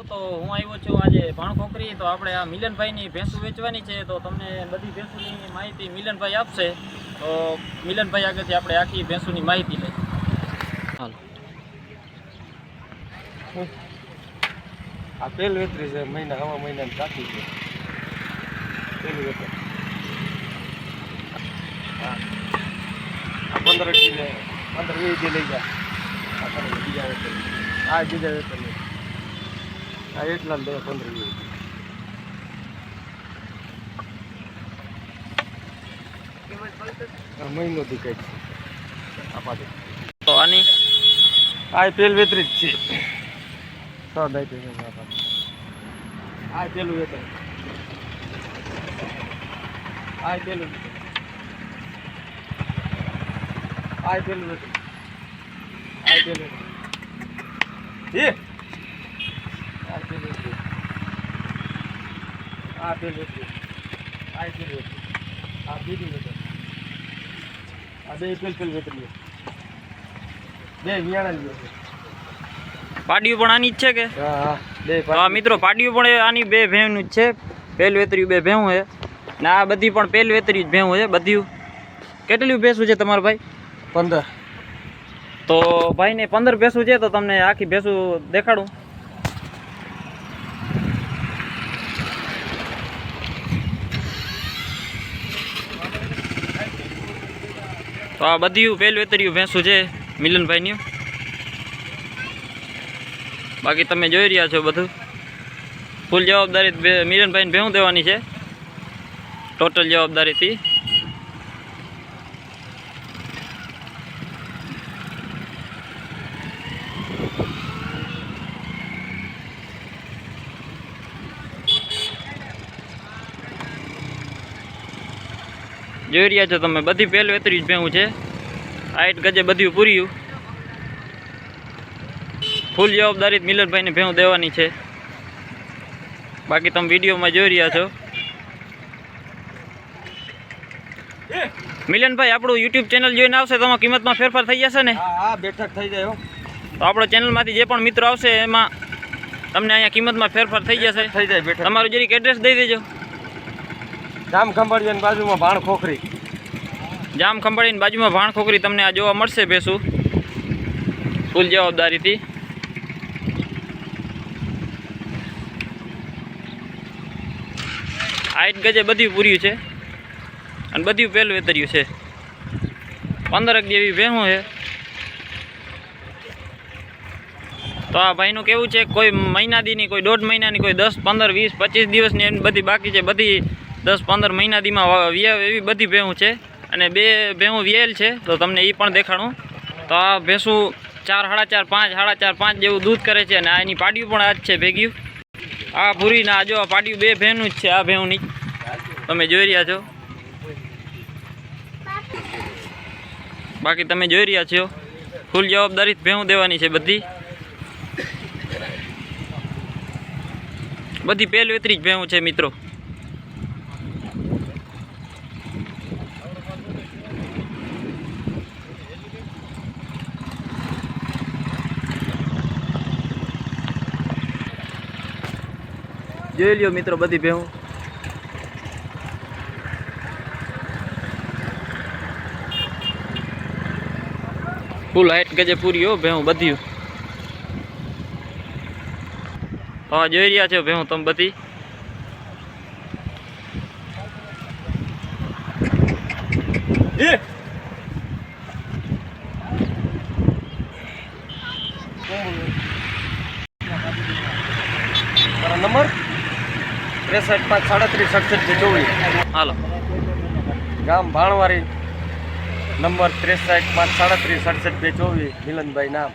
તો હું આવ્યો છું આજે ભાણખોખરી। તો આપણે આ મિલનભાઈની ભેંસું વેચવાની છે, તો તમને બધી ભેંસુની માહિતી મિલનભાઈ આપશે। તો મિલનભાઈ આગળથી આપણે આખી ભેંસુની માહિતી લઈએ। હાલો, આ પેલ વેતરી છે, મહિના હવા મહિનાની કાકી છે પેલી વેતર। હા, આ 15 દી 15-20 દી લઈ જા। આ બીજા વેતર, આ બીજા વેતર આ એટલા દે 15-20 મહિનો દી કઈ આ પાછે। તો આની આ પેલ વેતરી જ છે, આ પેલું વેતર, આ પેલું, આ પેલું વેતર, આ પેલું એ આ પેલું, આ પેલું, આ પેલું, આ બીજું વેતર, આ બે પેલ વેતર બે વિયાણા છે। પાડિયું પણ આની જ છે કે? હા હા, બે તો આ મિત્રો પાડિયું પણ આની બે ભેંનું જ છે। પેલ વેતરી બે ભેંવું છે ને આ બધી પણ પેલ વેતરી જ ભેંવું છે બધી। કેટલી ભેંસું છે તમારા ભાઈ? 15। તો ભાઈને 15 ભેંસું છે, તો તમને આખી ભેંસું દેખાડું। તો આ બધી પેલ વેતરી ભેંસું છે મિલનભાઈની। બાકી તમે જોઈ રહ્યા છો બધું ફૂલ જવાબદારી મિલનભાઈને ભેહું દેવાની છે, ટોટલ જવાબદારીથી। જોઈ રહ્યા છો તમે બધી પેલ વેતરી જ ભેહું છે। 8 ગજે બધું પૂર્યું, ફૂલ જવાબદારી મિલનભાઈને ભેહું દેવાની છે। બાકી તમે વિડીયોમાં જોઈ રહ્યા છો। મિલનભાઈ આપણું યુટ્યુબ ચેનલ જોઈને આવશે તો આમાં કિંમતમાં ફેરફાર થઈ જશે ને? હા હા, બેઠક થઈ જાય। તો આપણો ચેનલમાંથી જે પણ મિત્રો આવશે એમાં તમને અહીંયા કિંમતમાં ફેરફાર થઈ જશે। થઈ જાય બેઠક। તમારું જરીક એડ્રેસ દઈ દેજો। જામ ખંભાળિયાની બાજુમાં ભાણખોખરી, જામ ખંભાળીની બાજુમાં ભાણખોખરી તમને આ જોવા મળશે ભેંસું ફૂલ જવાબદારીથી। હાઈટ ગજે બધી પૂર્યું છે અને બધું પેલ વેતર્યું છે। 15 જેવી ભેંસું છે। તો આ ભાઈનું કેવું છે, કોઈ મહિના દીની, કોઈ 1.5 મહિનાની, કોઈ 10, 15, 20, 25 દિવસની એમ બધી બાકી છે। બધી 10-15 મહિના દીમાં વ્યાવ એવી બધી ભેંસું છે અને બે ભેંસું વ્યેલ છે, તો તમને એ પણ દેખાડું। તો આ ભેંસું 4, 4.5, 5 જેવું દૂધ કરે છે અને આ એની પાડિયું પણ આ જ છે ભેગ્યું। આ ભૂરીના જો આ પાડિયું બે ભેંનું જ છે, આ ભેંની તમે જોઈ રહ્યા છો। બાકી તમે જોઈ રહ્યા છો ફૂલ જવાબદારી ભેંસું દેવાની છે બધી પેલ વેતરી જ ભેંસું છે મિત્રો। જોઈ લ્યો મિત્રો બધી ભેંસું। ફૂલ હાઈટ ગજે પૂરી હો ભેંસું બધી। હા, જોઈ રહ્યા છો ભેંસું તમે બધી। નંબર 63-5-37-24। હાલો, ગામ ભાણવારી, નંબર 63-5-37-24, મિલનભાઈ નામ।